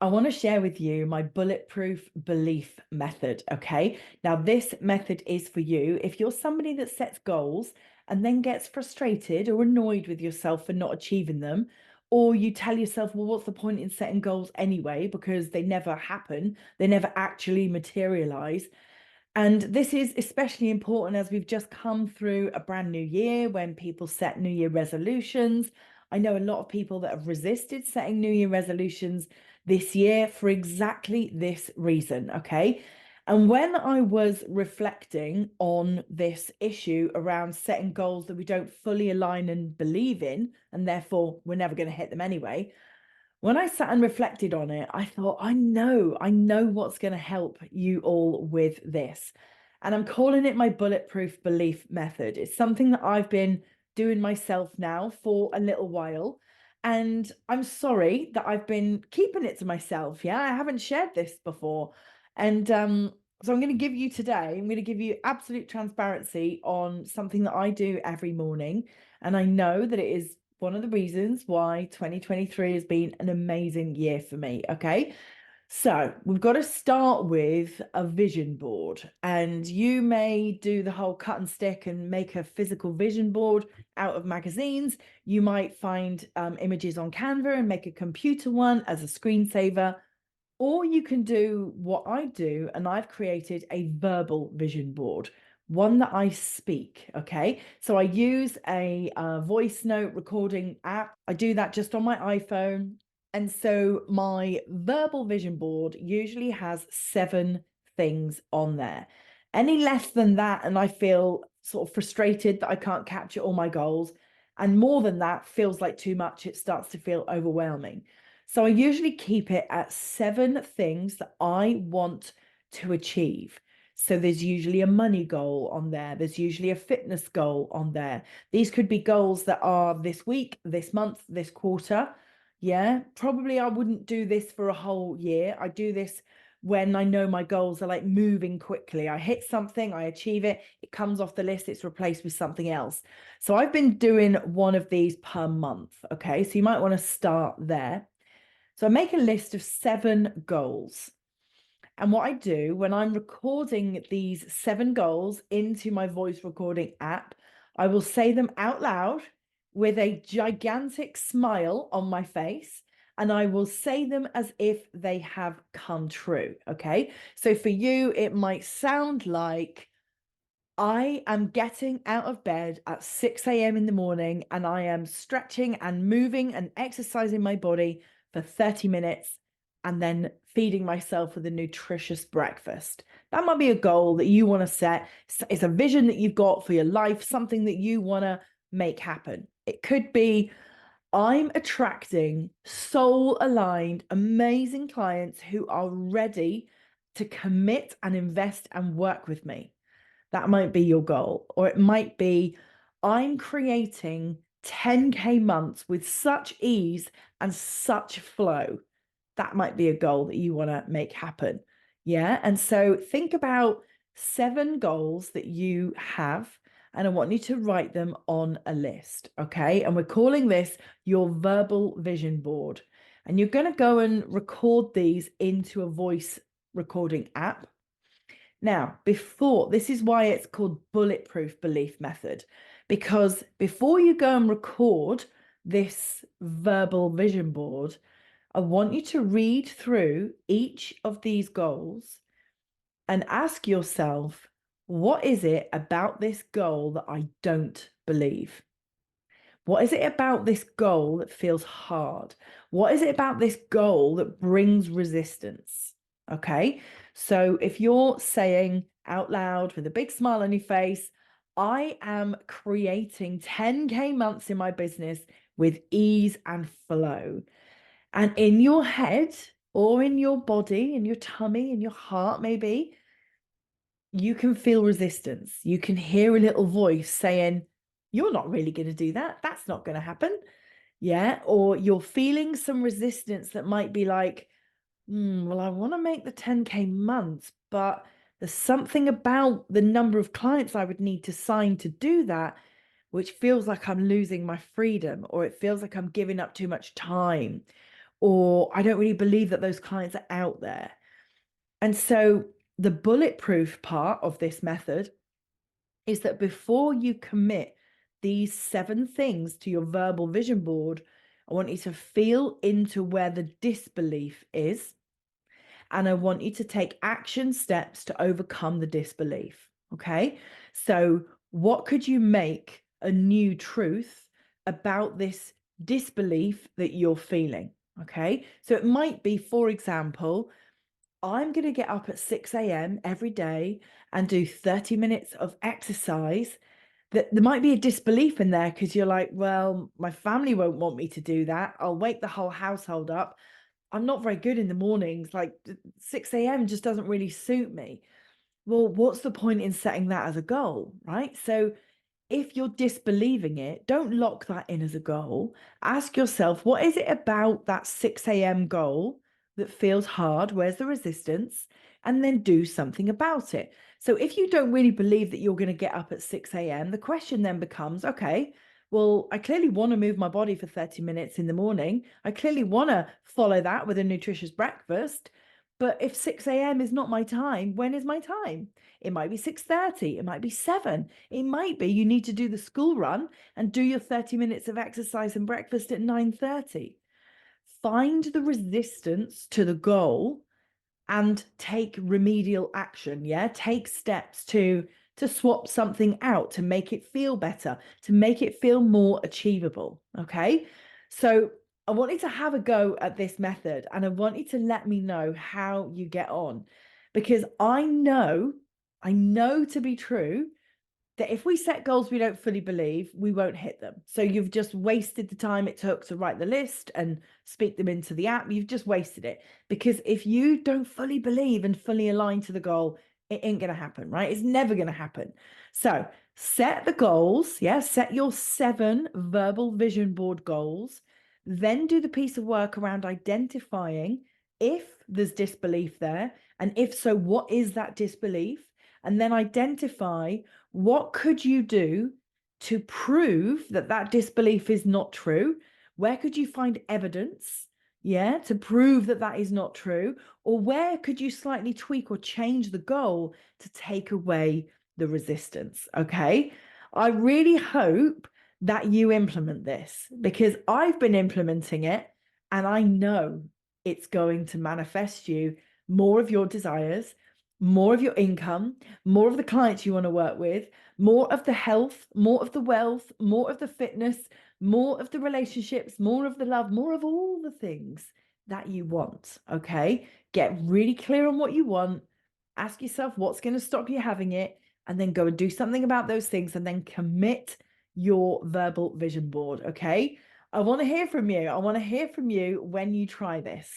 I want to share with you my bulletproof belief method. Okay. Now, this method is for you if you're somebody that sets goals and then gets frustrated or annoyed with yourself for not achieving them, or you tell yourself, well, what's the point in setting goals anyway? Because they never happen, they never actually materialize. And this is especially important as we've just come through a brand new year when people set New Year resolutions. I know a lot of people that have resisted setting New Year resolutions this year for exactly this reason. Okay. And when I was reflecting on this issue around setting goals that we don't fully align and believe in, and therefore we're never going to hit them anyway, when I sat and reflected on it, I thought, I know what's going to help you all with this. And I'm calling it my bulletproof belief method. It's something that I've been doing myself now for a little while. And I'm sorry that I've been keeping it to myself. Yeah, I haven't shared this before. And so I'm going to give you today, I'm going to give you absolute transparency on something that I do every morning. And I know that it is one of the reasons why 2023 has been an amazing year for me. Okay. So we've got to start with a vision board, and you may do the whole cut and stick and make a physical vision board out of magazines. You might find images on Canva and make a computer one as a screensaver, or you can do what I do, and I've created a verbal vision board, one that I speak. Okay. So I use a voice note recording app. I do that just on my iPhone. And so my verbal vision board usually has 7 things on there. Any less than that, and I feel sort of frustrated that I can't capture all my goals. And more than that feels like too much. It starts to feel overwhelming. So I usually keep it at 7 things that I want to achieve. So there's usually a money goal on there. There's usually a fitness goal on there. These could be goals that are this week, this month, this quarter. Yeah, probably I wouldn't do this for a whole year. I do this when I know my goals are like moving quickly. I hit something, I achieve it, it comes off the list, it's replaced with something else. So I've been doing one of these per month. Okay, so you might want to start there. So I make a list of 7 goals. And what I do when I'm recording these 7 goals into my voice recording app, I will say them out loud with a gigantic smile on my face. And I will say them as if they have come true. Okay. So for you, it might sound like, I am getting out of bed at 6 a.m. in the morning and I am stretching and moving and exercising my body for 30 minutes and then feeding myself with a nutritious breakfast. That might be a goal that you want to set. It's a vision that you've got for your life, something that you want to make happen. It could be, I'm attracting soul aligned, amazing clients who are ready to commit and invest and work with me. That might be your goal. Or it might be, I'm creating 10K months with such ease and such flow. That might be a goal that you want to make happen. Yeah. And so think about 7 goals that you have, and I want you to write them on a list. Okay. And we're calling this your verbal vision board. And you're going to go and record these into a voice recording app. Now, this is why it's called bulletproof belief method, because before you go and record this verbal vision board, I want you to read through each of these goals and ask yourself, what is it about this goal that I don't believe? What is it about this goal that feels hard? What is it about this goal that brings resistance? Okay. So if you're saying out loud with a big smile on your face, I am creating 10K months in my business with ease and flow. And in your head or in your body, in your tummy, in your heart, maybe, you can feel resistance. You can hear a little voice saying, you're not really going to do that. That's not going to happen. Yeah. Or you're feeling some resistance that might be like, well, I want to make the 10K months, but there's something about the number of clients I would need to sign to do that, which feels like I'm losing my freedom, or it feels like I'm giving up too much time. or I don't really believe that those clients are out there. And so the bulletproof part of this method is that before you commit these 7 things to your verbal vision board, I want you to feel into where the disbelief is. And I want you to take action steps to overcome the disbelief. Okay. So, what could you make a new truth about this disbelief that you're feeling? Okay. So, it might be, for example, I'm going to get up at 6 a.m. every day and do 30 minutes of exercise. That there might be a disbelief in there because you're like, well, my family won't want me to do that. I'll wake the whole household up. I'm not very good in the mornings. Like 6 a.m. just doesn't really suit me. Well, what's the point in setting that as a goal, right? So if you're disbelieving it, don't lock that in as a goal. Ask yourself, what is it about that 6 a.m. goal that feels hard? Where's the resistance? And then do something about it. So if you don't really believe that you're going to get up at 6 a.m., the question then becomes, okay, well, I clearly want to move my body for 30 minutes in the morning. I clearly want to follow that with a nutritious breakfast. But if 6 a.m. is not my time, when is my time? It might be 6:30, it might be 7. It might be you need to do the school run and do your 30 minutes of exercise and breakfast at 9:30. Find the resistance to the goal and take remedial action. Yeah, take steps to swap something out, to make it feel better, to make it feel more achievable. Okay, so I want you to have a go at this method, and I want you to let me know how you get on, because I know to be true that if we set goals we don't fully believe, we won't hit them. So you've just wasted the time it took to write the list and speak them into the app. You've just wasted it, because if you don't fully believe and fully align to the goal, it ain't going to happen, right? It's never going to happen. So set the goals. Yeah. Set your 7 verbal vision board goals. Then do the piece of work around identifying if there's disbelief there. And if so, what is that disbelief? And then identify what could you do to prove that that disbelief is not true? Where could you find evidence, yeah, to prove that that is not true? Or where could you slightly tweak or change the goal to take away the resistance? Okay. I really hope that you implement this, because I've been implementing it and I know it's going to manifest you more of your desires, more of your income, more of the clients you want to work with, more of the health, more of the wealth, more of the fitness, more of the relationships, more of the love, more of all the things that you want. Okay. Get really clear on what you want. Ask yourself what's going to stop you having it, and then go and do something about those things, and then commit your verbal vision board. Okay. I want to hear from you. I want to hear from you when you try this.